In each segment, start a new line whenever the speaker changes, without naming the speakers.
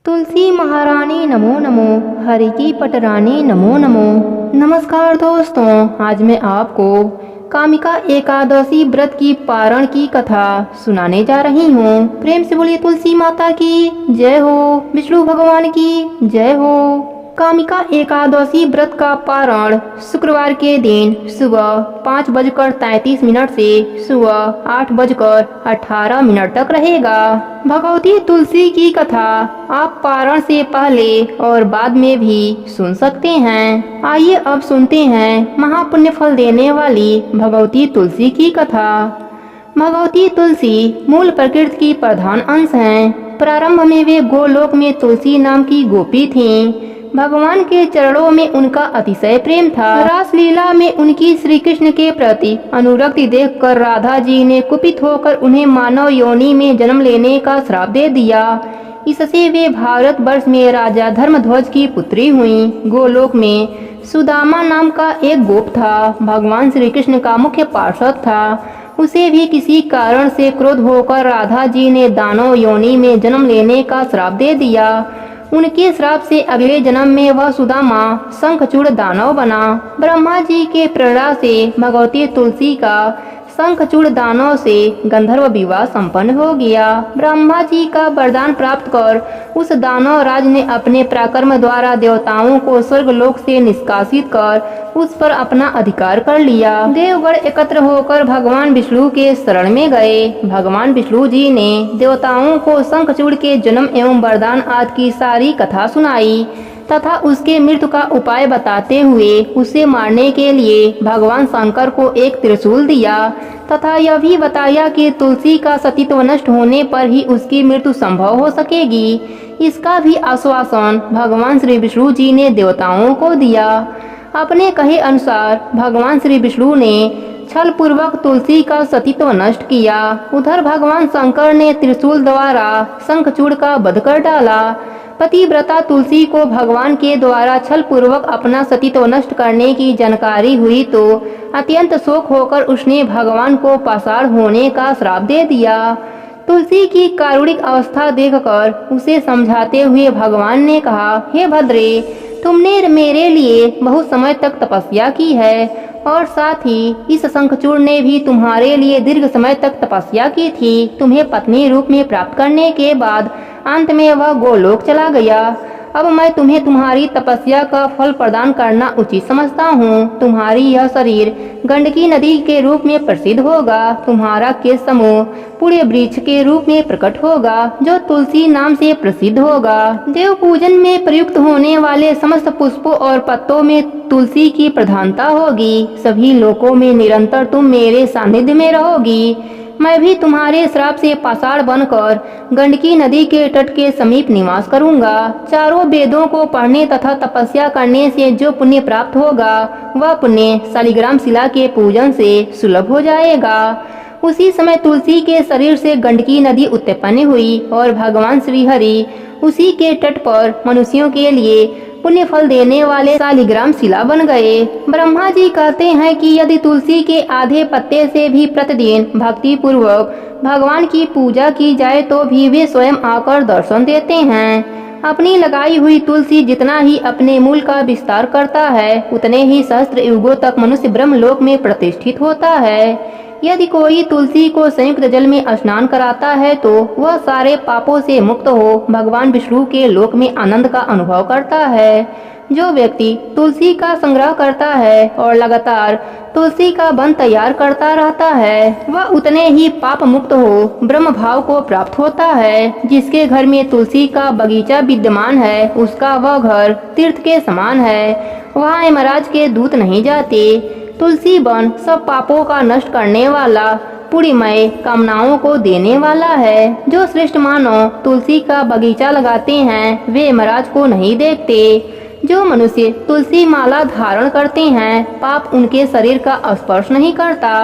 तुलसी महारानी नमो नमो, हरि की पटरानी नमो नमो। नमस्कार दोस्तों, आज मैं आपको कामिका एकादशी व्रत की पारण की कथा सुनाने जा रही हूँ। प्रेम से बोलिए तुलसी माता की जय हो, विष्णु भगवान की जय हो। कामिका एकादशी व्रत का पारण शुक्रवार के दिन सुबह 5:33 से सुबह 8:18 तक रहेगा। भगवती तुलसी की कथा आप पारण से पहले और बाद में भी सुन सकते हैं। आइए अब सुनते हैं महापुण्य फल देने वाली भगवती तुलसी की कथा। भगवती तुलसी मूल प्रकृति की प्रधान अंश हैं। प्रारंभ में वे गोलोक में तुलसी नाम की गोपी थीं। भगवान के चरणों में उनका अतिशय प्रेम था। रासलीला में उनकी श्री कृष्ण के प्रति अनुरक्ति देखकर राधा जी ने कुपित होकर उन्हें मानव योनि में जन्म लेने का श्राप दे दिया। इससे वे भारत वर्ष में राजा धर्मध्वज की पुत्री हुईं। गोलोक में सुदामा नाम का एक गोप था। भगवान श्री कृष्ण का मुख्य पार्षद था। उसे भी किसी कारण से क्रोध होकर राधा जी ने दानव योनि में जन्म लेने का श्राप दे दिया। उनके श्राप से अगले जन्म में वह सुदामा शंखचूड़ दानव बना। ब्रह्मा जी के प्रेरणा से भगवती तुलसी का शंखचूड़ दानव से गंधर्व विवाह संपन्न हो गया। ब्रह्मा जी का वरदान प्राप्त कर उस दानव राज ने अपने पराक्रम द्वारा देवताओं को स्वर्गलोक से निष्कासित कर उस पर अपना अधिकार कर लिया। देवगण एकत्र होकर भगवान विष्णु के शरण में गए। भगवान विष्णु जी ने देवताओं को शंखचूड़ के जन्म एवं वरदान आदि की सारी कथा सुनाई तथा उसके मृत्यु का उपाय बताते हुए उसे मारने के लिए भगवान शंकर को एक त्रिशूल दिया तथा यह भी बताया कि तुलसी का सतीत्व नष्ट होने पर ही उसकी मृत्यु संभव हो सकेगी। इसका भी आश्वासन भगवान श्री विष्णु जी ने देवताओं को दिया। अपने कहे अनुसार भगवान श्री विष्णु ने छल पूर्वक तुलसी का सतीत्व नष्ट किया। उधर भगवान शंकर ने त्रिशूल द्वारा शंखचूड़ का वध कर डाला। पतिव्रता तुलसी को भगवान के द्वारा छल पूर्वक अपना सतीत्व नष्ट करने की जानकारी हुई तो अत्यंत शोक होकर उसने भगवान को पाषाण होने का श्राप दे दिया। तुलसी की कारुणिक अवस्था देखकर उसे समझाते हुए भगवान ने कहा, हे भद्रे, तुमने मेरे लिए बहुत समय तक तपस्या की है और साथ ही इस शंखचूड़ ने भी तुम्हारे लिए दीर्घ समय तक तपस्या की थी। तुम्हें पत्नी रूप में प्राप्त करने के बाद अंत में वह गोलोक चला गया। अब मैं तुम्हें तुम्हारी तपस्या का फल प्रदान करना उचित समझता हूँ। तुम्हारी यह शरीर गंडकी नदी के रूप में प्रसिद्ध होगा। तुम्हारा केश समूह पूरे वृक्ष के रूप में प्रकट होगा जो तुलसी नाम से प्रसिद्ध होगा। देव पूजन में प्रयुक्त होने वाले समस्त पुष्पों और पत्तों में तुलसी की प्रधानता होगी। सभी लोकों में निरंतर तुम मेरे सानिध्य में रहोगी। मैं भी तुम्हारे श्राप से पाषाण बनकर गंडकी नदी के तट के समीप निवास करूंगा। चारों वेदों को पढ़ने तथा तपस्या करने से जो पुण्य प्राप्त होगा वह पुण्य शालिग्राम शिला के पूजन से सुलभ हो जाएगा। उसी समय तुलसी के शरीर से गंडकी नदी उत्पन्न हुई और भगवान श्री हरि उसी के तट पर मनुष्यों के लिए पुण्य फल देने वाले शालिग्राम शिला बन गए। ब्रह्मा जी कहते हैं कि यदि तुलसी के आधे पत्ते से भी प्रतिदिन भक्ति पूर्वक भगवान की पूजा की जाए तो भी वे स्वयं आकर दर्शन देते हैं। अपनी लगाई हुई तुलसी जितना ही अपने मूल का विस्तार करता है उतने ही सहस्त्र युगों तक मनुष्य ब्रह्मलोक में प्रतिष्ठित होता है। यदि कोई तुलसी को संयुक्त जल में स्नान कराता है तो वह सारे पापों से मुक्त हो भगवान विष्णु के लोक में आनंद का अनुभव करता है। जो व्यक्ति तुलसी का संग्रह करता है और लगातार तुलसी का वन तैयार करता रहता है वह उतने ही पाप मुक्त हो ब्रह्म भाव को प्राप्त होता है। जिसके घर में तुलसी का बगीचा विद्यमान है उसका वह घर तीर्थ के समान है। वहाँ यमराज के दूत नहीं जाते। तुलसी वन सब पापों का नष्ट करने वाला पुण्यमय कामनाओं को देने वाला है। जो श्रेष्ठ मानव तुलसी का बगीचा लगाते हैं वे यमराज को नहीं देखते। जो मनुष्य तुलसी माला धारण करते हैं पाप उनके शरीर का स्पर्श नहीं करता।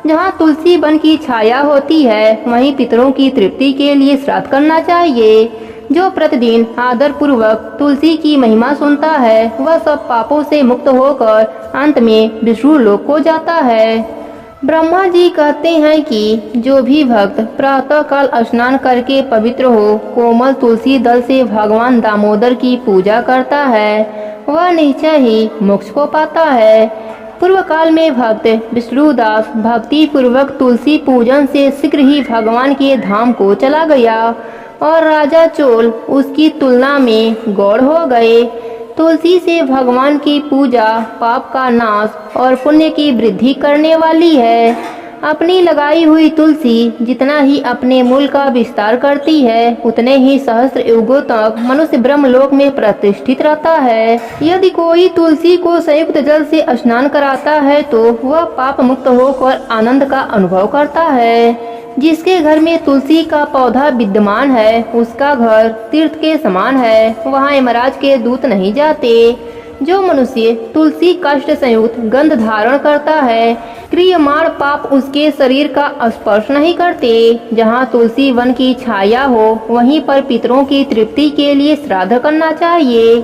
जहाँ तुलसी वन की छाया होती है वहीं पितरों की तृप्ति के लिए श्राद्ध करना चाहिए। जो प्रतिदिन आदर पूर्वक तुलसी की महिमा सुनता है वह सब पापों से मुक्त होकर अंत में विष्णु लोक को जाता है। ब्रह्मा जी कहते हैं कि जो भी भक्त प्रातः काल स्नान करके पवित्र हो कोमल तुलसी दल से भगवान दामोदर की पूजा करता है वह निश्चय ही मोक्ष को पाता है। पूर्व काल में भक्त विष्णुदास भक्ति पूर्वक तुलसी पूजन से शीघ्र ही भगवान के धाम को चला गया और राजा चोल उसकी तुलना में गौड़ हो गए। तुलसी से भगवान की पूजा पाप का नाश और पुण्य की वृद्धि करने वाली है। अपनी लगाई हुई तुलसी जितना ही अपने मूल का विस्तार करती है उतने ही सहस्त्र युगों तक मनुष्य ब्रह्मलोक में प्रतिष्ठित रहता है। यदि कोई तुलसी को संयुक्त जल से स्नान कराता है तो वह पाप मुक्त होकर आनंद का अनुभव करता है। जिसके घर में तुलसी का पौधा विद्यमान है उसका घर तीर्थ के समान है, वहाँ यमराज के दूत नहीं जाते। जो मनुष्य तुलसी काष्ठ संयुक्त गंध धारण करता है क्रियमाण पाप उसके शरीर का स्पर्श नहीं करते। जहाँ तुलसी वन की छाया हो वहीं पर पितरों की तृप्ति के लिए श्राद्ध करना चाहिए।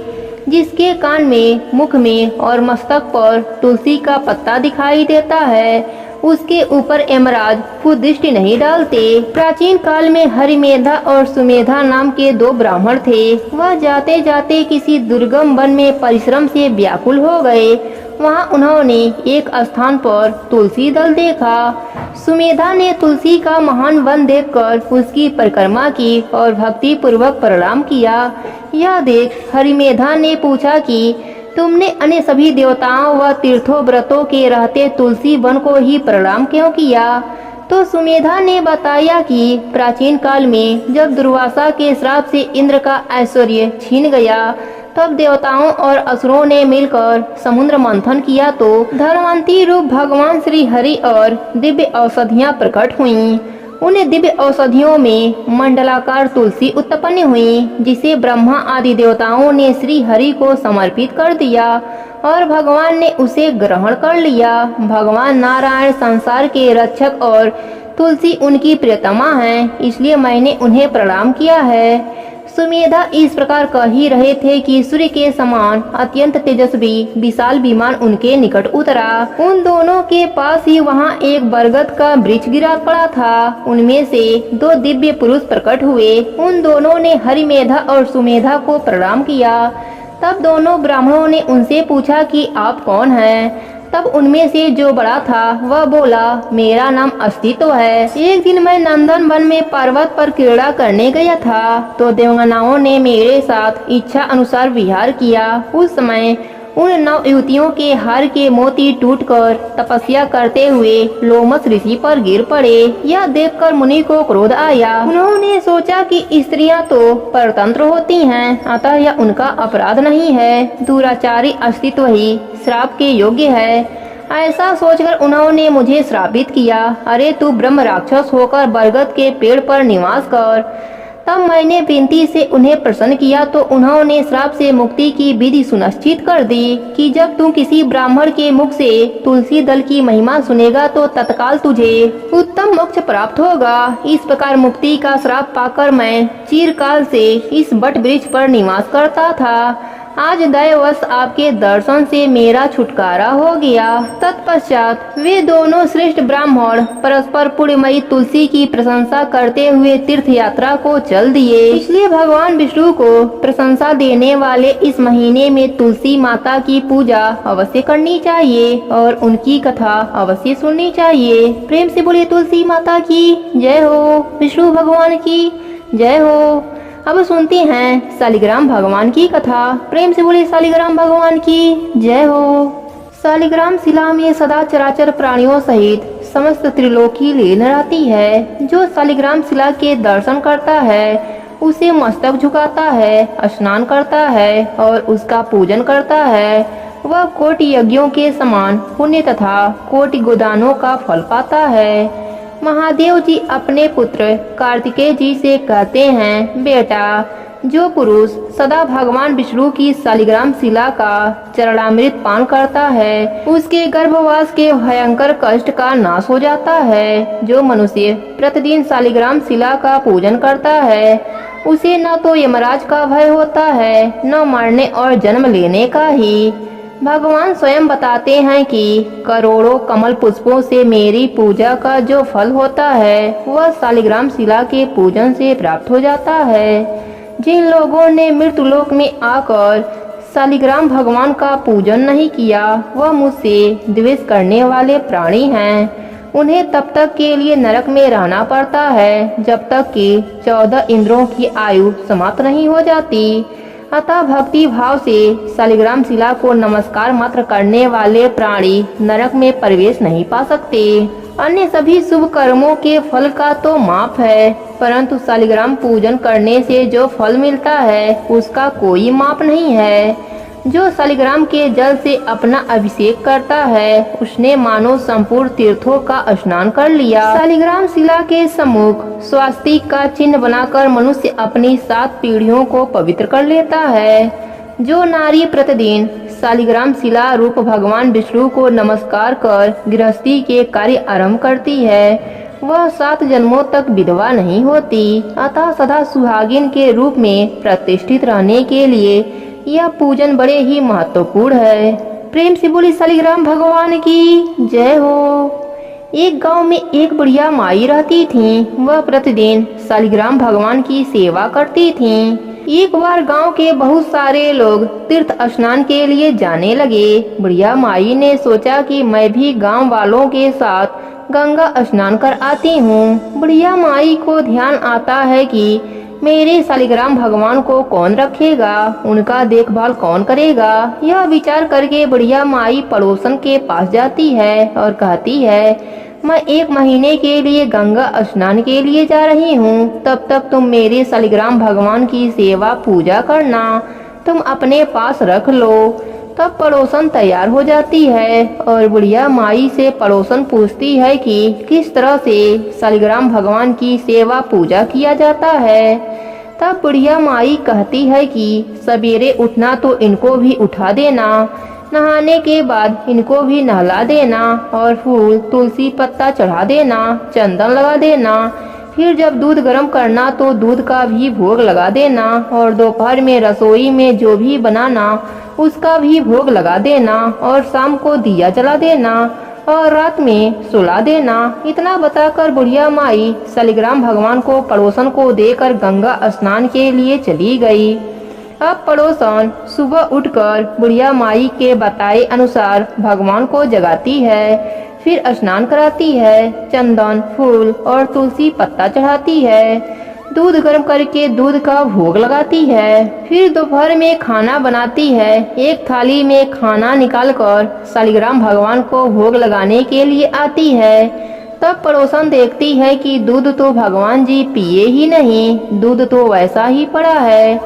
जिसके कान में मुख में और मस्तक पर तुलसी का पत्ता दिखाई देता है उसके ऊपर यमराज खुद दृष्टि नहीं डालते। प्राचीन काल में हरिमेधा और सुमेधा नाम के दो ब्राह्मण थे। वह जाते जाते किसी दुर्गम वन में परिश्रम से व्याकुल हो गए। वहाँ उन्होंने एक स्थान पर तुलसी दल देखा। सुमेधा ने तुलसी का महान वन देखकर उसकी परिक्रमा की और भक्ति पूर्वक प्रणाम किया। यह देख हरिमेधा ने पूछा कि तुमने अन्य सभी देवताओं व तीर्थों व्रतों के रहते तुलसी वन को ही प्रणाम क्यों किया? तो सुमेधा ने बताया कि प्राचीन काल में जब दुर्वासा के श्राप से इंद्र का ऐश्वर्य छीन गया तब देवताओं और असुरों ने मिलकर समुद्र मंथन किया तो धर्मांती रूप भगवान श्री हरि और दिव्य औषधियाँ प्रकट हुईं। उन दिव्य औषधियों में मंडलाकार तुलसी उत्पन्न हुई जिसे ब्रह्मा आदि देवताओं ने श्री हरि को समर्पित कर दिया और भगवान ने उसे ग्रहण कर लिया। भगवान नारायण संसार के रक्षक और तुलसी उनकी प्रियतमा है, इसलिए मैंने उन्हें प्रणाम किया है। सुमेधा इस प्रकार कह ही रहे थे कि सूर्य के समान अत्यंत तेजस्वी विशाल विमान उनके निकट उतरा। उन दोनों के पास ही वहाँ एक बरगद का वृक्ष गिरा पड़ा था। उनमें से दो दिव्य पुरुष प्रकट हुए। उन दोनों ने हरिमेधा और सुमेधा को प्रणाम किया। तब दोनों ब्राह्मणों ने उनसे पूछा कि आप कौन हैं? तब उनमें से जो बड़ा था वह बोला, मेरा नाम अस्तित्व है। एक दिन मैं नंदन वन में पर्वत पर क्रीड़ा करने गया था तो देवगनाओं ने मेरे साथ इच्छा अनुसार विहार किया। उस समय उन 9 युवतियों के हार के मोती टूटकर तपस्या करते हुए लोमस ऋषि पर गिर पड़े। यह देखकर मुनि को क्रोध आया। उन्होंने सोचा कि स्त्रियां तो परतंत्र होती हैं, अतः यह उनका अपराध नहीं है, दुराचारी अस्तित्व ही श्राप के योग्य है। ऐसा सोचकर उन्होंने मुझे श्रापित किया, अरे तू ब्रह्म राक्षस होकर बरगद के पेड़ पर निवास कर। तब मैंने विनती से उन्हें प्रसन्न किया तो उन्होंने श्राप से मुक्ति की विधि सुनिश्चित कर दी कि जब तू किसी ब्राह्मण के मुख से तुलसी दल की महिमा सुनेगा तो तत्काल तुझे उत्तम मोक्ष प्राप्त होगा। इस प्रकार मुक्ति का श्राप पाकर मैं चिरकाल से इस बट वृक्ष पर निवास करता था। आज दयावश आपके दर्शन से मेरा छुटकारा हो गया। तत्पश्चात वे दोनों श्रेष्ठ ब्राह्मण परस्पर पुण्यमयी तुलसी की प्रशंसा करते हुए तीर्थ यात्रा को चल दिए। इसलिए भगवान विष्णु को प्रशंसा देने वाले इस महीने में तुलसी माता की पूजा अवश्य करनी चाहिए और उनकी कथा अवश्य सुननी चाहिए। प्रेम से बोलिए तुलसी माता की जय हो, विष्णु भगवान की जय हो। अब सुनते हैं शालिग्राम भगवान की कथा। प्रेम से बोले शालिग्राम भगवान की जय हो। शालिग्राम शिला में सदा चराचर प्राणियों सहित समस्त त्रिलोकी लीन रहती है। जो शालिग्राम शिला के दर्शन करता है उसे मस्तक झुकाता है, स्नान करता है और उसका पूजन करता है, वह कोटि यज्ञों के समान पुण्य तथा कोटि गोदानों का फल पाता है। महादेव जी अपने पुत्र कार्तिकेय जी से कहते हैं, बेटा जो पुरुष सदा भगवान विष्णु की शालिग्राम शिला का चरणामृत पान करता है उसके गर्भवास के भयंकर कष्ट का नाश हो जाता है। जो मनुष्य प्रतिदिन शालिग्राम शिला का पूजन करता है उसे न तो यमराज का भय होता है न मरने और जन्म लेने का ही। भगवान स्वयं बताते हैं कि करोड़ों कमल पुष्पों से मेरी पूजा का जो फल होता है वह शालिग्राम शिला के पूजन से प्राप्त हो जाता है। जिन लोगों ने मृत्युलोक में आकर शालिग्राम भगवान का पूजन नहीं किया वह मुझसे द्वेष करने वाले प्राणी हैं। उन्हें तब तक के लिए नरक में रहना पड़ता है जब तक कि 14 इंद्रों की आयु समाप्त नहीं हो जाती। अतः भक्ति भाव से शालिग्राम शिला को नमस्कार मात्र करने वाले प्राणी नरक में प्रवेश नहीं पा सकते। अन्य सभी शुभ कर्मों के फल का तो माप है, परंतु शालिग्राम पूजन करने से जो फल मिलता है उसका कोई माप नहीं है। जो शालिग्राम के जल से अपना अभिषेक करता है उसने मानो संपूर्ण तीर्थों का स्नान कर लिया। शालिग्राम शिला के सम्मुख स्वास्तिक का चिन्ह बनाकर मनुष्य अपनी 7 पीढ़ियों को पवित्र कर लेता है। जो नारी प्रतिदिन शालिग्राम शिला रूप भगवान विष्णु को नमस्कार कर गृहस्थी के कार्य आरंभ करती है वह 7 जन्मों तक विधवा नहीं होती। अतः सदा सुहागिन के रूप में प्रतिष्ठित रहने के लिए यह पूजन बड़े ही महत्वपूर्ण है। प्रेम से बोली शालिग्राम भगवान की जय हो। एक गांव में एक बुढ़िया माई रहती थी। वह प्रतिदिन शालिग्राम भगवान की सेवा करती थी। एक बार गांव के बहुत सारे लोग तीर्थ स्नान के लिए जाने लगे। बुढ़िया माई ने सोचा कि मैं भी गांव वालों के साथ गंगा स्नान कर आती हूँ। बुढ़िया माई को ध्यान आता है कि मेरे शालिग्राम भगवान को कौन रखेगा, उनका देखभाल कौन करेगा। यह विचार करके बुढ़िया माई पड़ोसन के पास जाती है और कहती है मैं 1 महीने के लिए गंगा स्नान के लिए जा रही हूँ। तब तक तुम मेरे शालिग्राम भगवान की सेवा पूजा करना, तुम अपने पास रख लो। तब पड़ोसन तैयार हो जाती है और बुढ़िया माई से पड़ोसन पूछती है कि किस तरह से शालिग्राम भगवान की सेवा पूजा किया जाता है। तब बुढ़िया माई कहती है कि सवेरे उठना तो इनको भी उठा देना, नहाने के बाद इनको भी नहला देना और फूल तुलसी पत्ता चढ़ा देना, चंदन लगा देना। फिर जब दूध गर्म करना तो दूध का भी भोग लगा देना और दोपहर में रसोई में जो भी बनाना उसका भी भोग लगा देना और शाम को दिया जला देना और रात में सुला देना। इतना बताकर बुढ़िया माई शालिग्राम भगवान को पड़ोसन को देकर गंगा स्नान के लिए चली गई। अब पड़ोसन सुबह उठकर बुढ़िया माई के बताए अनुसार भगवान को जगाती है, फिर स्नान कराती है, चंदन फूल और तुलसी पत्ता चढ़ाती है, दूध गर्म करके दूध का भोग लगाती है। फिर दोपहर में खाना बनाती है। एक थाली में खाना निकालकर शालिग्राम भगवान को भोग लगाने के लिए आती है। तब पड़ोसन देखती है कि दूध तो भगवान जी पिए ही नहीं, दूध तो वैसा ही पड़ा है।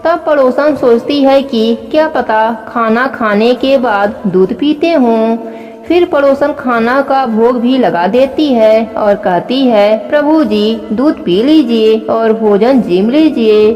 तब पड़ोसन सोचती है कि क्या पता खाना खाने के बाद दूध पीते हों। फिर पड़ोसन खाना का भोग भी लगा देती है और कहती है प्रभु जी दूध पी लीजिए और भोजन जिम लीजिए।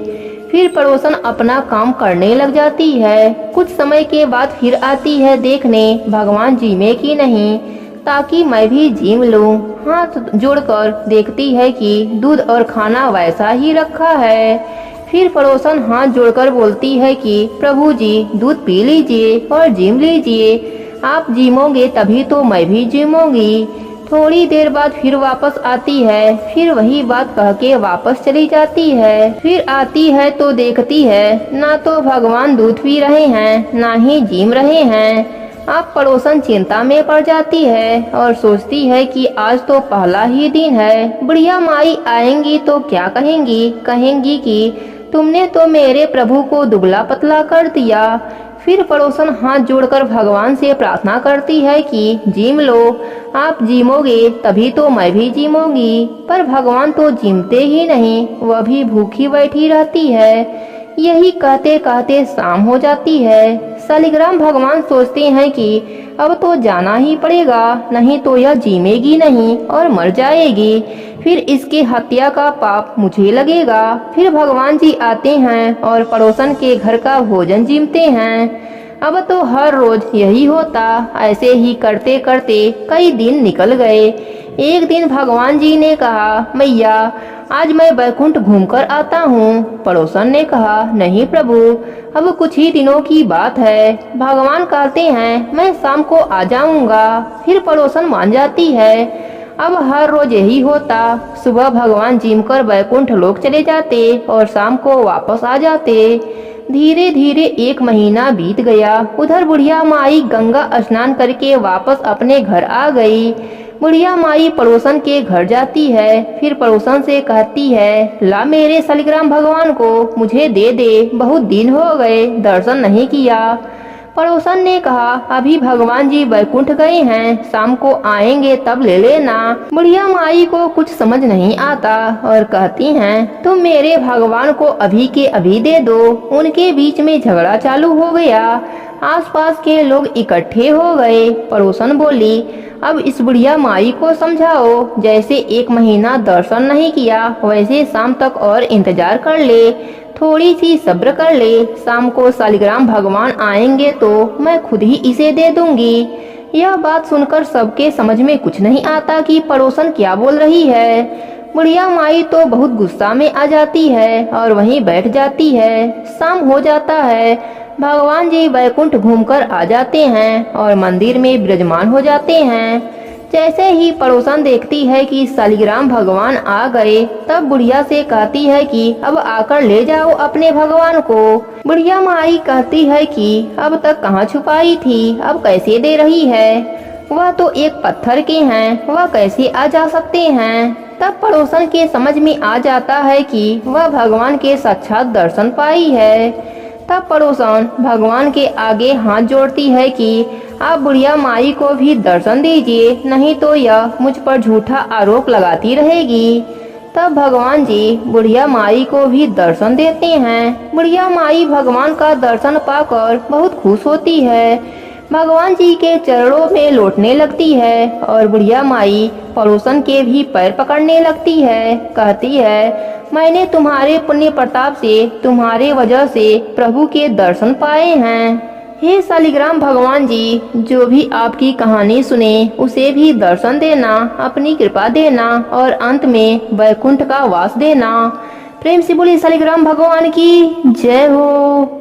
फिर पड़ोसन अपना काम करने लग जाती है। कुछ समय के बाद फिर आती है देखने भगवान जिमे की नहीं, ताकि मैं भी जिम लूं। हाथ जोड़कर देखती है कि दूध और खाना वैसा ही रखा है। फिर पड़ोसन हाथ जोड़कर बोलती है कि प्रभु जी दूध पी लीजिए और जिम लीजिए, आप जिमोगे तभी तो मैं भी जिमूंगी। थोड़ी देर बाद फिर वापस आती है, फिर वही बात कह के वापस चली जाती है। फिर आती है तो देखती है ना तो भगवान दूध पी रहे हैं ना ही जिम रहे हैं। अब पड़ोसन चिंता में पड़ जाती है और सोचती है कि आज तो पहला ही दिन है, बुढ़िया माई आएंगी तो क्या कहेंगी, कहेंगी कि तुमने तो मेरे प्रभु को दुबला पतला कर दिया। फिर पड़ोसन हाथ जोड़कर भगवान से प्रार्थना करती है कि जिम लो, आप जिमोगे तभी तो मैं भी जिमूंगी। पर भगवान तो जिमते ही नहीं, वह भी भूखी बैठी रहती है। यही कहते कहते शाम हो जाती है। शालिग्राम भगवान सोचते हैं कि अब तो जाना ही पड़ेगा, नहीं तो यह जिमेगी नहीं और मर जाएगी। फिर इसके हत्या का पाप मुझे लगेगा। फिर भगवान जी आते हैं और पड़ोसन के घर का भोजन जिमते हैं। अब तो हर रोज यही होता। ऐसे ही करते करते कई दिन निकल गए। एक दिन भगवान जी ने कहा, मैया आज मैं बैकुंठ घूमकर आता हूँ। पड़ोसन ने कहा, नहीं प्रभु, अब कुछ ही दिनों की बात है। भगवान कहते हैं मैं शाम को आ जाऊंगा। फिर पड़ोसन मान जाती है। अब हर रोज यही होता। सुबह भगवान जिम कर बैकुंठ लोक चले जाते और शाम को वापस आ जाते। धीरे धीरे 1 महीना बीत गया। उधर बुढ़िया माई गंगा स्नान करके वापस अपने घर आ गई। बुढ़िया माई पड़ोसन के घर जाती है। फिर पड़ोसन से कहती है, ला मेरे शालिग्राम भगवान को मुझे दे दे, बहुत दिन हो गए दर्शन नहीं किया। पड़ोसन ने कहा, अभी भगवान जी बैकुंठ गए हैं, शाम को आएंगे तब ले लेना। बुढ़िया माई को कुछ समझ नहीं आता और कहती हैं, तुम मेरे भगवान को अभी के अभी दे दो। उनके बीच में झगड़ा चालू हो गया। आसपास के लोग इकट्ठे हो गए। पड़ोसन बोली, अब इस बुढ़िया माई को समझाओ, जैसे 1 महीना दर्शन नहीं किया वैसे शाम तक और इंतजार कर ले, थोड़ी सी सब्र कर ले। शाम को शालिग्राम भगवान आएंगे तो मैं खुद ही इसे दे दूंगी। यह बात सुनकर सबके समझ में कुछ नहीं आता कि पड़ोसन क्या बोल रही है। बुढ़िया माई तो बहुत गुस्सा में आ जाती है और वहीं बैठ जाती है। शाम हो जाता है। भगवान जी बैकुंठ घूमकर आ जाते हैं और मंदिर में विराजमान हो जाते हैं। जैसे ही पड़ोसन देखती है कि शालिग्राम भगवान आ गए, तब बुढ़िया से कहती है कि अब आकर ले जाओ अपने भगवान को। बुढ़िया माई कहती है कि अब तक कहाँ छुपाई थी, अब कैसे दे रही है, वह तो एक पत्थर के हैं, वह कैसे आ जा सकते हैं। तब पड़ोसन के समझ में आ जाता है कि वह भगवान के साक्षात दर्शन पाई है। तब पड़ोसन भगवान के आगे हाथ जोड़ती है कि आप बुढ़िया माई को भी दर्शन दीजिए, नहीं तो यह मुझ पर झूठा आरोप लगाती रहेगी। तब भगवान जी बुढ़िया माई को भी दर्शन देते हैं। बुढ़िया माई भगवान का दर्शन पाकर बहुत खुश होती है। भगवान जी के चरणों में लौटने लगती है और बुढ़िया माई पड़ोसन के भी पैर पकड़ने लगती है। कहती है, मैंने तुम्हारे पुण्य प्रताप से, तुम्हारे वजह से प्रभु के दर्शन पाए हैं। हे शालिग्राम भगवान जी, जो भी आपकी कहानी सुने उसे भी दर्शन देना, अपनी कृपा देना और अंत में बैकुंठ का वास देना। प्रेम से बोलिए शालिग्राम भगवान की जय हो।